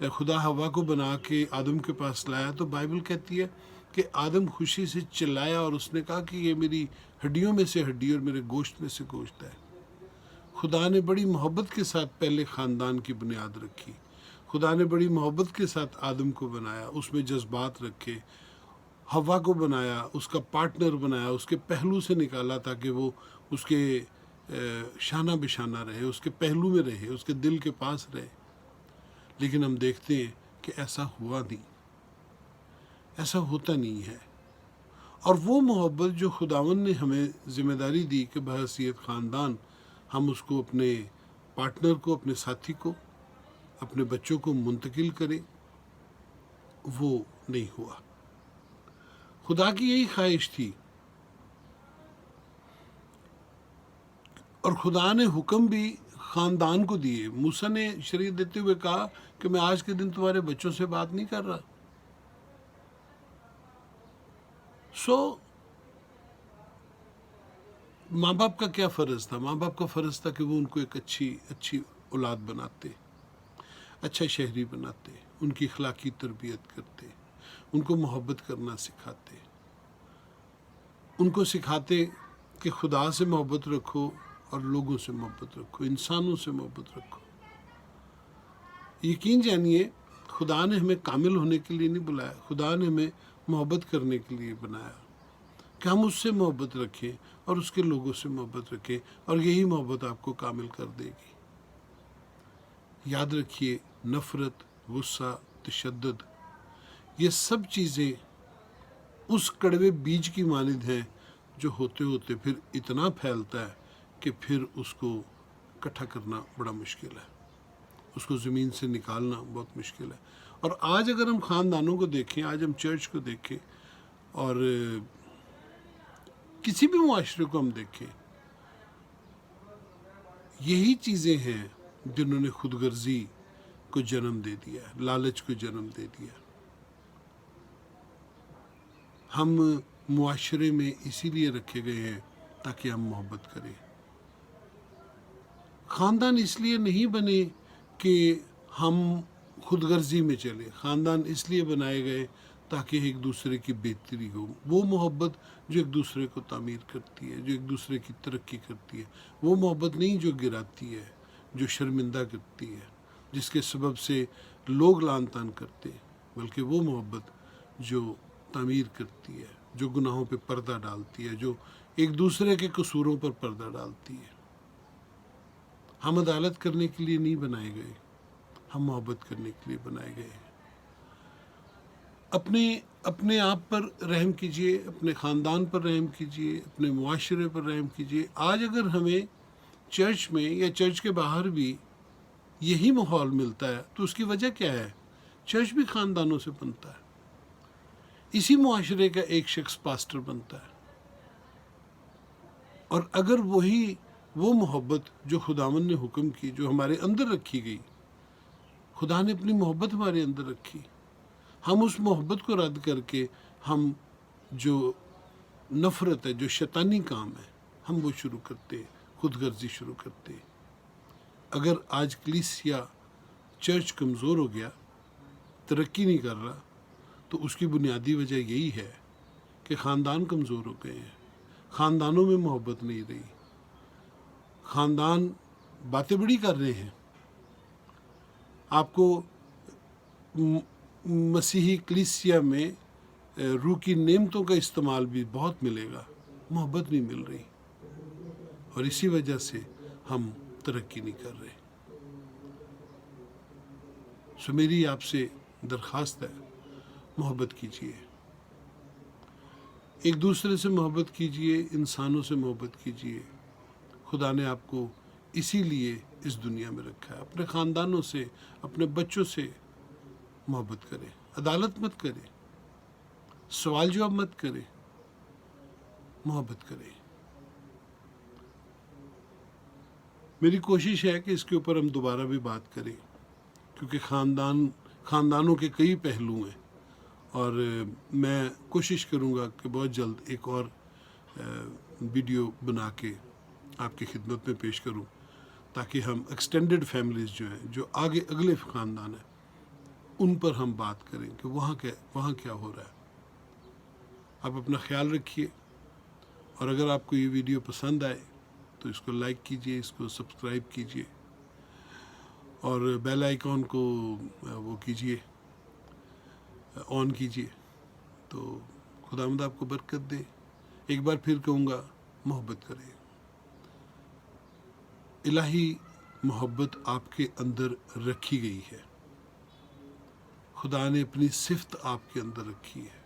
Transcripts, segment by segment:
خدا ہوا کو بنا کے آدم کے پاس لایا تو بائبل کہتی ہے کہ آدم خوشی سے چلایا اور اس نے کہا کہ یہ میری ہڈیوں میں سے ہڈی اور میرے گوشت میں سے گوشت ہے۔ خدا نے بڑی محبت کے ساتھ پہلے خاندان کی بنیاد رکھی، خدا نے بڑی محبت کے ساتھ آدم کو بنایا، اس میں جذبات رکھے، ہوا کو بنایا، اس کا پارٹنر بنایا، اس کے پہلو سے نکالا تاکہ وہ اس کے شانہ بشانہ رہے، اس کے پہلو میں رہے، اس کے دل کے پاس رہے۔ لیکن ہم دیکھتے ہیں کہ ایسا ہوا نہیں، ایسا ہوتا نہیں ہے۔ اور وہ محبت جو خداوند نے ہمیں ذمہ داری دی کہ بحیثیت خاندان ہم اس کو اپنے پارٹنر کو، اپنے ساتھی کو، اپنے بچوں کو منتقل کریں، وہ نہیں ہوا۔ خدا کی یہی خواہش تھی، اور خدا نے حکم بھی خاندان کو دیے۔ موسیٰ نے شریعت دیتے ہوئے کہا کہ میں آج کے دن تمہارے بچوں سے بات نہیں کر رہا۔ ماں باپ کا کیا فرض تھا؟ ماں باپ کا فرض تھا کہ وہ ان کو ایک اچھی اولاد بناتے، اچھا شہری بناتے، ان کی اخلاقی تربیت کرتے، ان کو محبت کرنا سکھاتے، ان کو سکھاتے کہ خدا سے محبت رکھو اور لوگوں سے محبت رکھو، انسانوں سے محبت رکھو۔ یقین جانیے خدا نے ہمیں کامل ہونے کے لیے نہیں بلایا، خدا نے ہمیں محبت کرنے کے لیے بنایا کہ ہم اس سے محبت رکھیں اور اس کے لوگوں سے محبت رکھیں، اور یہی محبت آپ کو کامل کر دے گی۔ یاد رکھیے، نفرت، غصہ، تشدد، یہ سب چیزیں اس کڑوے بیج کی مانند ہیں جو ہوتے ہوتے پھر اتنا پھیلتا ہے کہ پھر اس کو اکٹھا کرنا بڑا مشکل ہے، اس کو زمین سے نکالنا بہت مشکل ہے۔ اور آج اگر ہم خاندانوں کو دیکھیں، آج ہم چرچ کو دیکھیں اور کسی بھی معاشرے کو ہم دیکھیں، یہی چیزیں ہیں جنہوں نے خود غرضی کو جنم دے دیا، لالچ کو جنم دے دیا۔ ہم معاشرے میں اسی لیے رکھے گئے ہیں تاکہ ہم محبت کریں۔ خاندان اس لیے نہیں بنے کہ ہم خود غرضی میں چلیں، خاندان اس لیے بنائے گئے تاکہ ایک دوسرے کی بہتری ہو، وہ محبت جو ایک دوسرے کو تعمیر کرتی ہے، جو ایک دوسرے کی ترقی کرتی ہے، وہ محبت نہیں جو گراتی ہے، جو شرمندہ کرتی ہے، جس کے سبب سے لوگ لعن طعن کرتے ہیں، بلکہ وہ محبت جو تعمیر کرتی ہے، جو گناہوں پہ پردہ ڈالتی ہے، جو ایک دوسرے کے قصوروں پر پردہ ڈالتی ہے۔ ہم عدالت کرنے کے لیے نہیں بنائے گئے، ہم محبت کرنے کے لیے بنائے گئے ہیں۔ اپنے آپ پر رحم کیجئے، اپنے خاندان پر رحم کیجئے، اپنے معاشرے پر رحم کیجئے۔ آج اگر ہمیں چرچ میں یا چرچ کے باہر بھی یہی ماحول ملتا ہے تو اس کی وجہ کیا ہے؟ چرچ بھی خاندانوں سے بنتا ہے، اسی معاشرے کا ایک شخص پاسٹر بنتا ہے۔ اور اگر وہ محبت جو خداوند نے حکم کی، جو ہمارے اندر رکھی گئی، خدا نے اپنی محبت ہمارے اندر رکھی، ہم اس محبت کو رد کر کے ہم جو نفرت ہے، جو شیطانی کام ہے، ہم وہ شروع کرتے، خود غرضی شروع کرتے۔ اگر آج کلیسیا چرچ کمزور ہو گیا، ترقی نہیں کر رہا، تو اس کی بنیادی وجہ یہی ہے کہ خاندان کمزور ہو گئے ہیں، خاندانوں میں محبت نہیں رہی، خاندان باتیں بڑی کر رہے ہیں۔ آپ کو مسیحی کلیسیا میں روح کی نعمتوں کا استعمال بھی بہت ملے گا، محبت نہیں مل رہی، اور اسی وجہ سے ہم ترقی نہیں کر رہے۔ میری آپ سے درخواست ہے، محبت کیجیے، ایک دوسرے سے محبت کیجیے، انسانوں سے محبت کیجیے۔ خدا نے آپ کو اسی لیے اس دنیا میں رکھا ہے۔ اپنے خاندانوں سے، اپنے بچوں سے محبت کریں، عدالت مت کریں، سوال جواب مت کریں، محبت کریں۔ میری کوشش ہے کہ اس کے اوپر ہم دوبارہ بھی بات کریں، کیونکہ خاندانوں کے کئی پہلو ہیں، اور میں کوشش کروں گا کہ بہت جلد ایک اور ویڈیو بنا کے آپ کی خدمت میں پیش کروں، تاکہ ہم ایکسٹینڈڈ فیملیز جو ہیں، جو اگلے خاندان ہیں، ان پر ہم بات کریں کہ وہاں کیا ہو رہا ہے. آپ اپنا خیال رکھیے، اور اگر آپ کو یہ ویڈیو پسند آئے تو اس کو لائک کیجئے، اس کو سبسکرائب کیجئے، اور بیل آئیکن کو وہ کیجئے، آن کیجئے. تو خداوند آپ کو برکت دے. ایک بار پھر کہوں گا، محبت کریں. الہی محبت آپ کے اندر رکھی گئی ہے، خدا نے اپنی صفت آپ کے اندر رکھی ہے.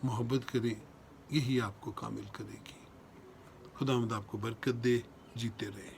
محبت کریں، یہی آپ کو کامل کرے گی. خداوند آپ کو برکت دے. جیتے رہیں.